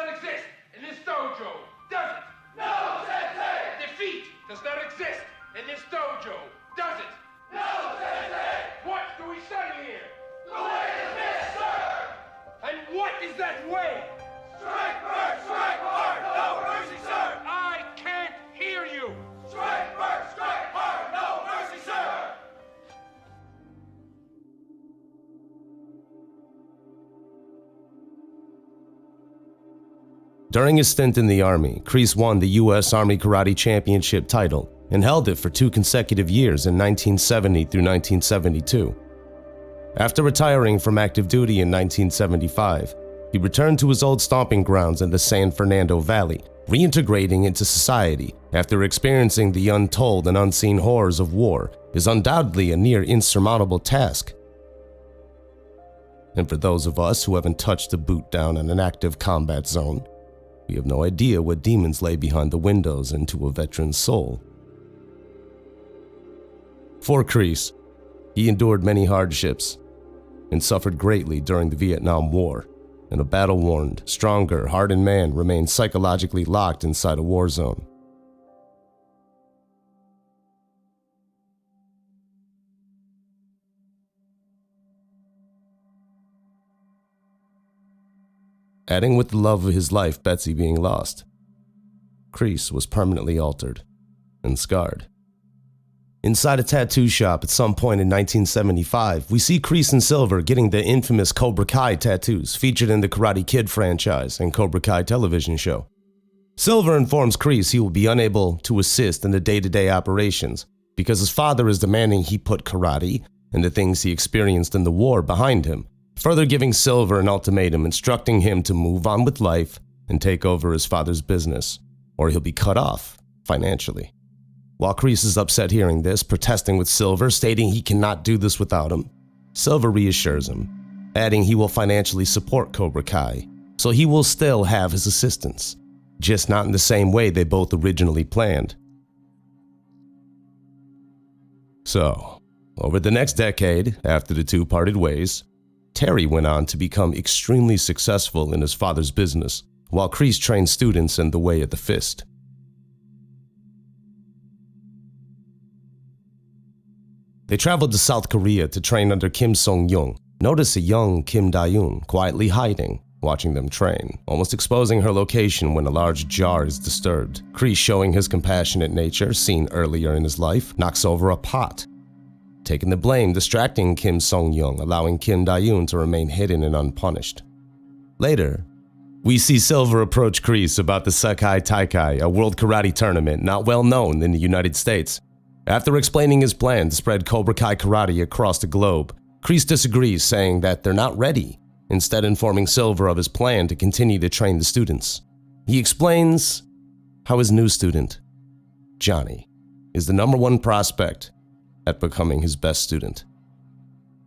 not exist in this dojo, does it? No, Sensei! Defeat does not exist in this dojo, does it? No, Sensei! What do we study here? The way is this, sir! And what is that way? Strike first, strike hard, no mercy, sir! I can't hear you! Strike first, strike hard, no mercy, sir! During his stint in the Army, Kreese won the U.S. Army Karate Championship title and held it for 2 consecutive years in 1970 through 1972. After retiring from active duty in 1975, he returned to his old stomping grounds in the San Fernando Valley, reintegrating into society after experiencing the untold and unseen horrors of war is undoubtedly a near insurmountable task. And for those of us who haven't touched a boot down in an active combat zone, we have no idea what demons lay behind the windows into a veteran's soul. For Kreese, he endured many hardships and suffered greatly during the Vietnam War, and a battle-worn, stronger, hardened man remained psychologically locked inside a war zone. Adding with the love of his life, Betsy, being lost, Kreese was permanently altered and scarred. Inside a tattoo shop at some point in 1975, we see Kreese and Silver getting the infamous Cobra Kai tattoos featured in the Karate Kid franchise and Cobra Kai television show. Silver informs Kreese he will be unable to assist in the day-to-day operations because his father is demanding he put karate and the things he experienced in the war behind him, further giving Silver an ultimatum instructing him to move on with life and take over his father's business, or he'll be cut off financially. While Kreese is upset hearing this, protesting with Silver, stating he cannot do this without him, Silver reassures him, adding he will financially support Cobra Kai, so he will still have his assistance, just not in the same way they both originally planned. So, over the next decade, after the two parted ways, Terry went on to become extremely successful in his father's business, while Kreese trained students in the way of the fist. They traveled to South Korea to train under Kim Song-young. Notice a young Kim Da-yoon quietly hiding, watching them train, almost exposing her location when a large jar is disturbed. Kreese, showing his compassionate nature seen earlier in his life, knocks over a pot, taking the blame, distracting Kim Song-young, allowing Kim Da-yoon to remain hidden and unpunished. Later, we see Silver approach Kreese about the Sekai Taikai, a world karate tournament not well known in the United States. After explaining his plan to spread Cobra Kai karate across the globe, Kreese disagrees, saying that they're not ready, instead informing Silver of his plan to continue to train the students. He explains how his new student, Johnny, is the #1 prospect at becoming his best student.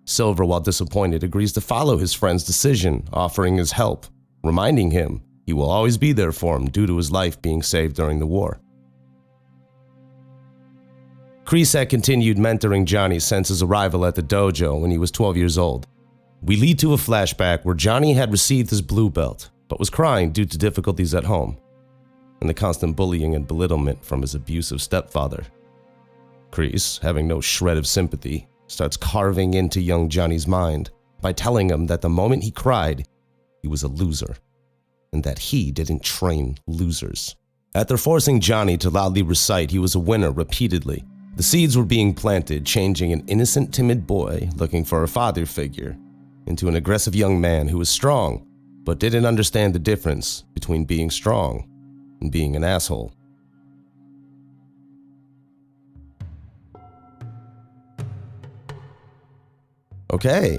Silver, while disappointed, agrees to follow his friend's decision, offering his help, reminding him he will always be there for him due to his life being saved during the war. Kreese had continued mentoring Johnny since his arrival at the dojo when he was 12 years old. We lead to a flashback where Johnny had received his blue belt, but was crying due to difficulties at home, and the constant bullying and belittlement from his abusive stepfather. Kreese, having no shred of sympathy, starts carving into young Johnny's mind by telling him that the moment he cried, he was a loser, and that he didn't train losers. After forcing Johnny to loudly recite he was a winner repeatedly, the seeds were being planted, changing an innocent, timid boy looking for a father figure into an aggressive young man who was strong, but didn't understand the difference between being strong and being an asshole. Okay,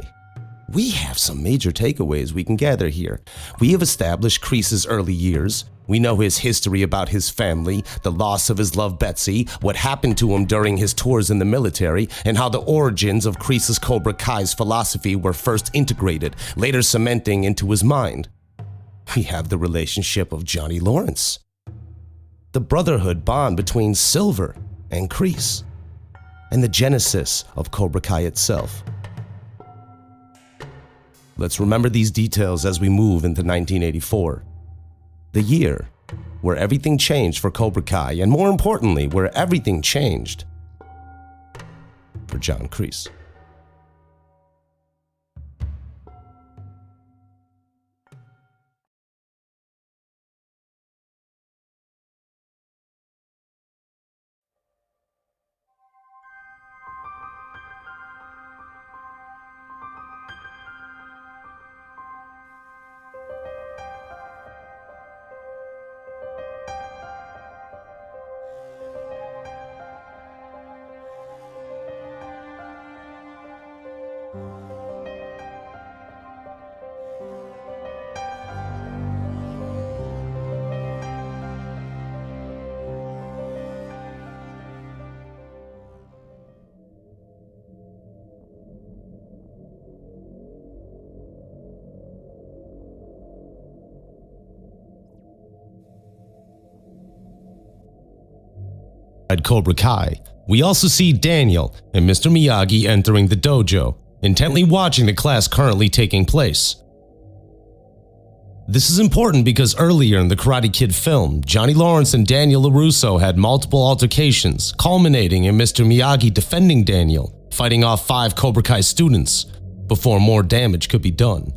we have some major takeaways we can gather here. We have established Kreese's early years. We know his history about his family, the loss of his love Betsy, what happened to him during his tours in the military, and how the origins of Kreese's Cobra Kai's philosophy were first integrated, later cementing into his mind. We have the relationship of Johnny Lawrence, the brotherhood bond between Silver and Kreese, and the genesis of Cobra Kai itself. Let's remember these details as we move into 1984. The year where everything changed for Cobra Kai, and more importantly, where everything changed for John Kreese. At Cobra Kai, we also see Daniel and Mr. Miyagi entering the dojo, intently watching the class currently taking place. This is important because earlier in the Karate Kid film, Johnny Lawrence and Daniel LaRusso had multiple altercations, culminating in Mr. Miyagi defending Daniel, fighting off 5 Cobra Kai students, before more damage could be done.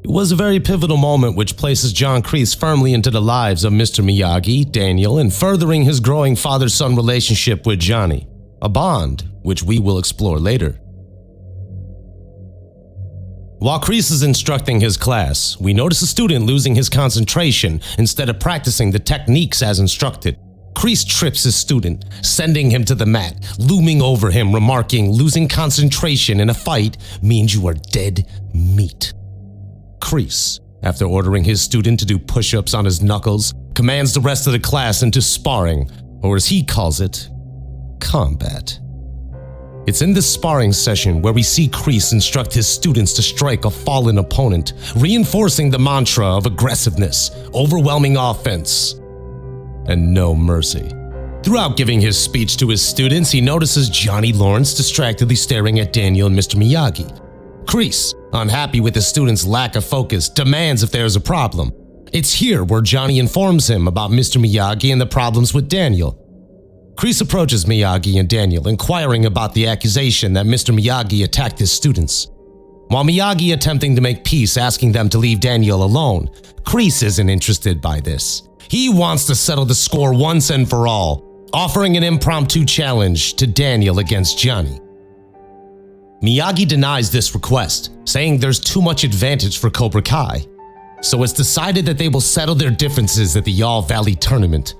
It was a very pivotal moment which places John Kreese firmly into the lives of Mr. Miyagi, Daniel, and furthering his growing father-son relationship with Johnny, a bond which we will explore later. While Kreese is instructing his class, we notice a student losing his concentration instead of practicing the techniques as instructed. Kreese trips his student, sending him to the mat, looming over him, remarking, "Losing concentration in a fight means you are dead meat." Kreese, after ordering his student to do push-ups on his knuckles, commands the rest of the class into sparring, or as he calls it, combat. It's in this sparring session where we see Kreese instruct his students to strike a fallen opponent, reinforcing the mantra of aggressiveness, overwhelming offense, and no mercy. Throughout giving his speech to his students, he notices Johnny Lawrence distractedly staring at Daniel and Mr. Miyagi. Kreese, unhappy with his student's lack of focus, demands if there is a problem. It's here where Johnny informs him about Mr. Miyagi and the problems with Daniel. Kreese approaches Miyagi and Daniel, inquiring about the accusation that Mr. Miyagi attacked his students. While Miyagi attempting to make peace, asking them to leave Daniel alone, Kreese isn't interested by this. He wants to settle the score once and for all, offering an impromptu challenge to Daniel against Johnny. Miyagi denies this request, saying there's too much advantage for Cobra Kai. So it's decided that they will settle their differences at the All Valley tournament.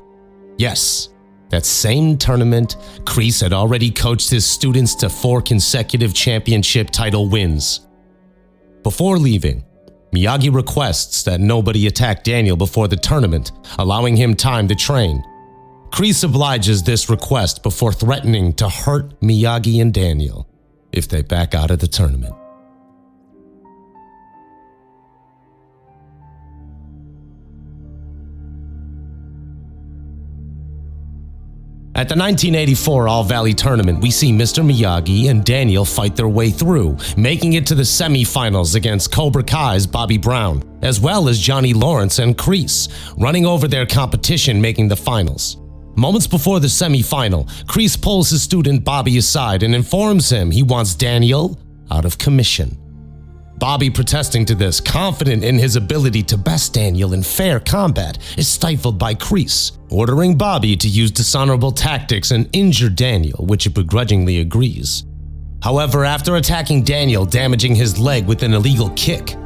Yes, that same tournament, Kreese had already coached his students to 4 consecutive championship title wins. Before leaving, Miyagi requests that nobody attack Daniel before the tournament, allowing him time to train. Kreese obliges this request before threatening to hurt Miyagi and Daniel if they back out of the tournament. At the 1984 All Valley Tournament, we see Mr. Miyagi and Daniel fight their way through, making it to the semi-finals against Cobra Kai's Bobby Brown, as well as Johnny Lawrence and Kreese, running over their competition making the finals. Moments before the semi-final, Kreese pulls his student Bobby aside and informs him he wants Daniel out of commission. Bobby, protesting to this, confident in his ability to best Daniel in fair combat, is stifled by Kreese, ordering Bobby to use dishonorable tactics and injure Daniel, which he begrudgingly agrees. However, after attacking Daniel, damaging his leg with an illegal kick,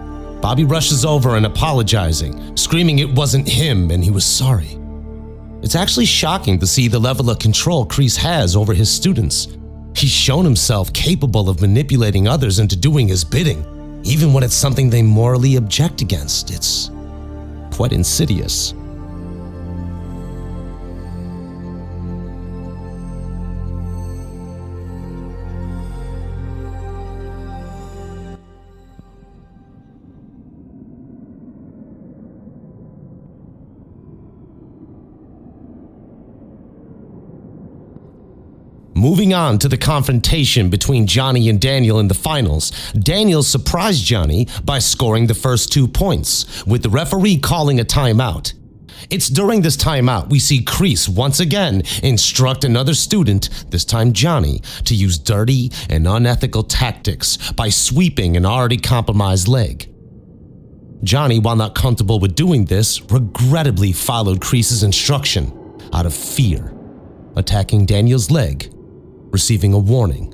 Bobby rushes over and apologizing, screaming it wasn't him and he was sorry. It's actually shocking to see the level of control Kreese has over his students. He's shown himself capable of manipulating others into doing his bidding, even when it's something they morally object against. It's quite insidious. Moving on to the confrontation between Johnny and Daniel in the finals, Daniel surprised Johnny by scoring the first 2 points, with the referee calling a timeout. It's during this timeout we see Kreese once again instruct another student, this time Johnny, to use dirty and unethical tactics by sweeping an already compromised leg. Johnny, while not comfortable with doing this, regrettably followed Kreese's instruction out of fear, attacking Daniel's leg, receiving a warning,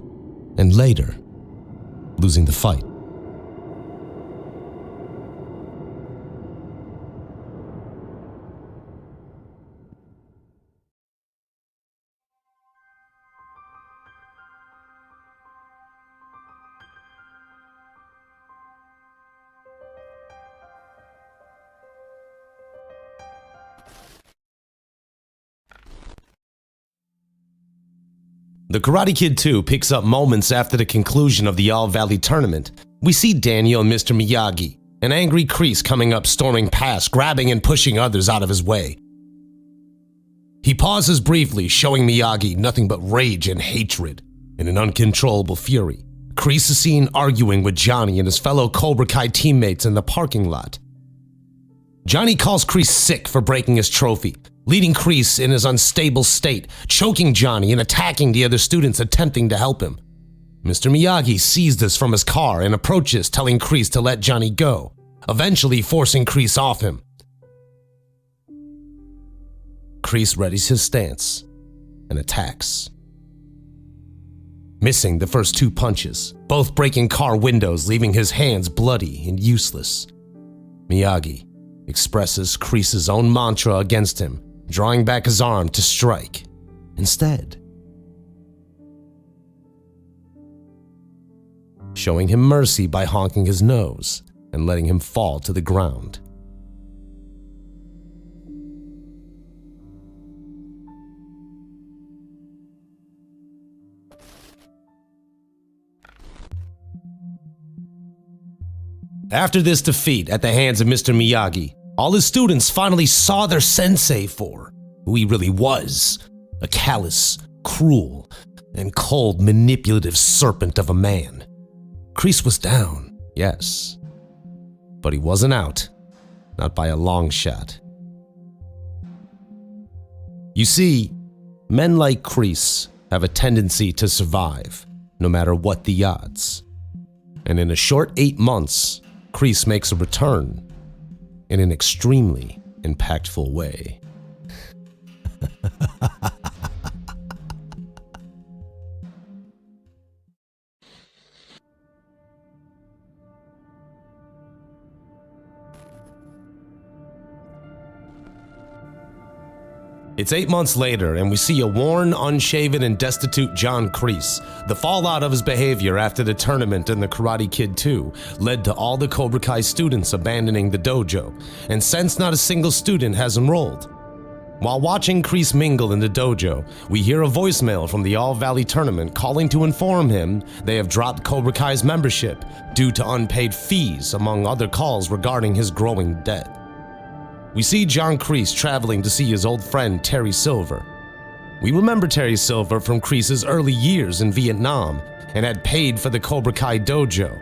and later losing the fight. The Karate Kid 2 picks up moments after the conclusion of the All-Valley tournament. We see Daniel and Mr. Miyagi, an angry Kreese coming up storming past, grabbing and pushing others out of his way. He pauses briefly, showing Miyagi nothing but rage and hatred. In an uncontrollable fury, Kreese is seen arguing with Johnny and his fellow Cobra Kai teammates in the parking lot. Johnny calls Kreese sick for breaking his trophy, leading Kreese in his unstable state, choking Johnny and attacking the other students attempting to help him. Mr. Miyagi sees this from his car and approaches, telling Kreese to let Johnny go, eventually forcing Kreese off him. Kreese readies his stance and attacks, missing the first 2 punches, both breaking car windows, leaving his hands bloody and useless. Miyagi expresses Kreese's own mantra against him, drawing back his arm to strike instead, showing him mercy by honking his nose and letting him fall to the ground. After this defeat at the hands of Mr. Miyagi, all his students finally saw their sensei for who he really was, a callous, cruel, and cold, manipulative serpent of a man. Kreese was down, yes, but he wasn't out, not by a long shot. You see, men like Kreese have a tendency to survive, no matter what the odds. And in a short 8 months, Kreese makes a return in an extremely impactful way. It's 8 months later, and we see a worn, unshaven, and destitute John Kreese. The fallout of his behavior after the tournament in the Karate Kid 2 led to all the Cobra Kai students abandoning the dojo, and since not a single student has enrolled. While watching Kreese mingle in the dojo, we hear a voicemail from the All-Valley tournament calling to inform him they have dropped Cobra Kai's membership due to unpaid fees, among other calls regarding his growing debt. We see John Kreese traveling to see his old friend Terry Silver. We remember Terry Silver from Kreese's early years in Vietnam and had paid for the Cobra Kai dojo.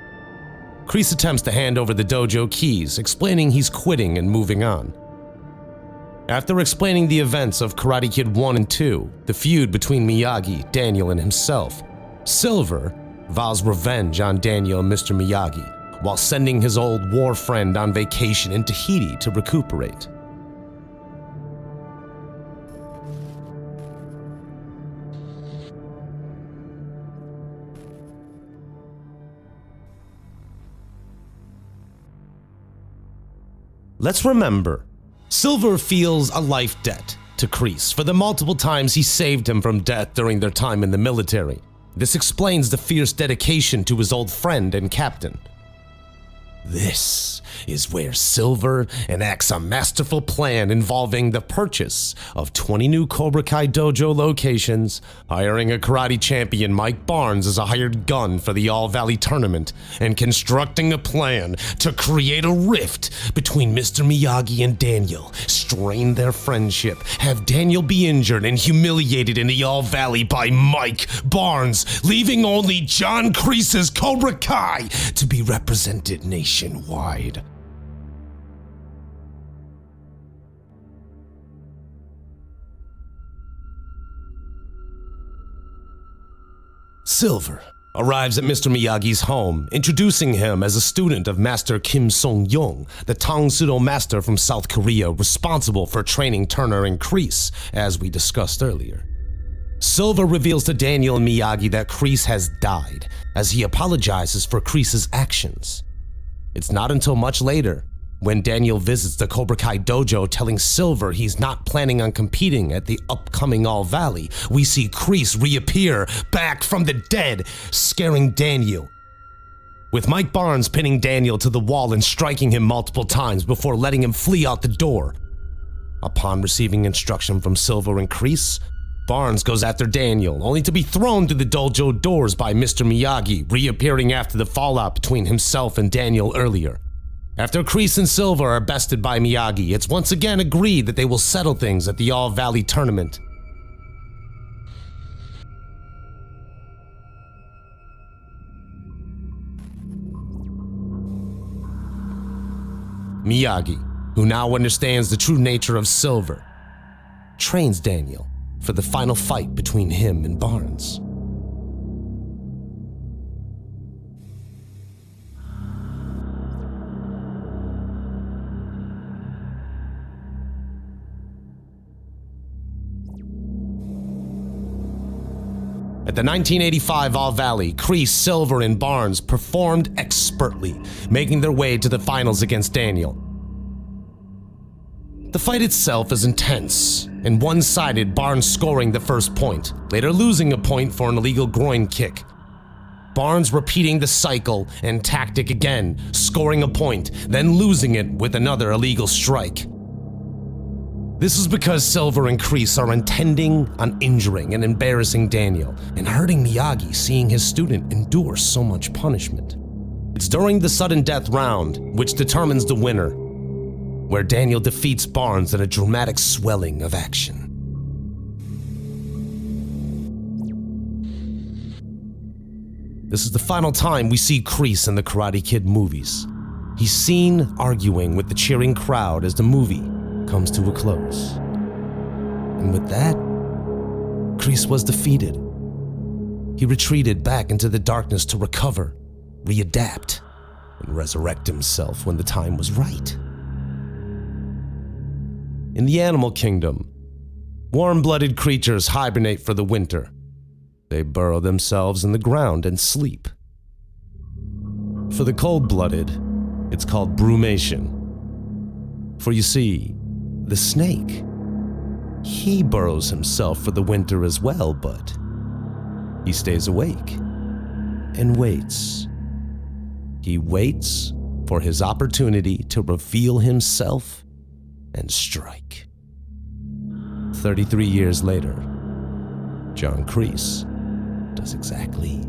Kreese attempts to hand over the dojo keys, explaining he's quitting and moving on. After explaining the events of Karate Kid 1 and 2, the feud between Miyagi, Daniel, and himself, Silver vows revenge on Daniel and Mr. Miyagi, while sending his old war friend on vacation in Tahiti to recuperate. Let's remember, Silver feels a life debt to Kreese for the multiple times he saved him from death during their time in the military. This explains the fierce dedication to his old friend and captain. This is where Silver enacts a masterful plan involving the purchase of 20 new Cobra Kai dojo locations, hiring a karate champion Mike Barnes as a hired gun for the All-Valley tournament, and constructing a plan to create a rift between Mr. Miyagi and Daniel, strain their friendship, have Daniel be injured and humiliated in the All-Valley by Mike Barnes, leaving only John Kreese's Cobra Kai to be represented nationwide. Silver arrives at Mr. Miyagi's home, introducing him as a student of Master Kim Song-young, the Tang Sudo master from South Korea responsible for training Turner and Kreese, as we discussed earlier. Silver reveals to Daniel and Miyagi that Kreese has died, as he apologizes for Kreese's actions. It's not until much later, when Daniel visits the Cobra Kai dojo telling Silver he's not planning on competing at the upcoming All-Valley, we see Kreese reappear back from the dead, scaring Daniel. With Mike Barnes pinning Daniel to the wall and striking him multiple times before letting him flee out the door. Upon receiving instruction from Silver and Kreese, Barnes goes after Daniel, only to be thrown through the dojo doors by Mr. Miyagi, reappearing after the fallout between himself and Daniel earlier. After Kreese and Silver are bested by Miyagi, it's once again agreed that they will settle things at the All-Valley tournament. Miyagi, who now understands the true nature of Silver, trains Daniel for the final fight between him and Barnes. At the 1985 All-Valley, Kreese, Silver, and Barnes performed expertly, making their way to the finals against Daniel. The fight itself is intense, and one-sided, Barnes scoring the first point, later losing a point for an illegal groin kick. Barnes repeating the cycle and tactic again, scoring a point, then losing it with another illegal strike. This is because Silver and Kreese are intending on injuring and embarrassing Daniel and hurting Miyagi, seeing his student endure so much punishment. It's during the sudden death round, which determines the winner, where Daniel defeats Barnes in a dramatic swelling of action. This is the final time we see Kreese in the Karate Kid movies. He's seen arguing with the cheering crowd as the movie comes to a close. And with that, Kreese was defeated. He retreated back into the darkness to recover, readapt, and resurrect himself when the time was right. In the animal kingdom, warm-blooded creatures hibernate for the winter. They burrow themselves in the ground and sleep. For the cold-blooded, it's called brumation. For you see, the snake, he burrows himself for the winter as well, but he stays awake and waits. He waits for his opportunity to reveal himself and strike. 33 years later, John Kreese does exactly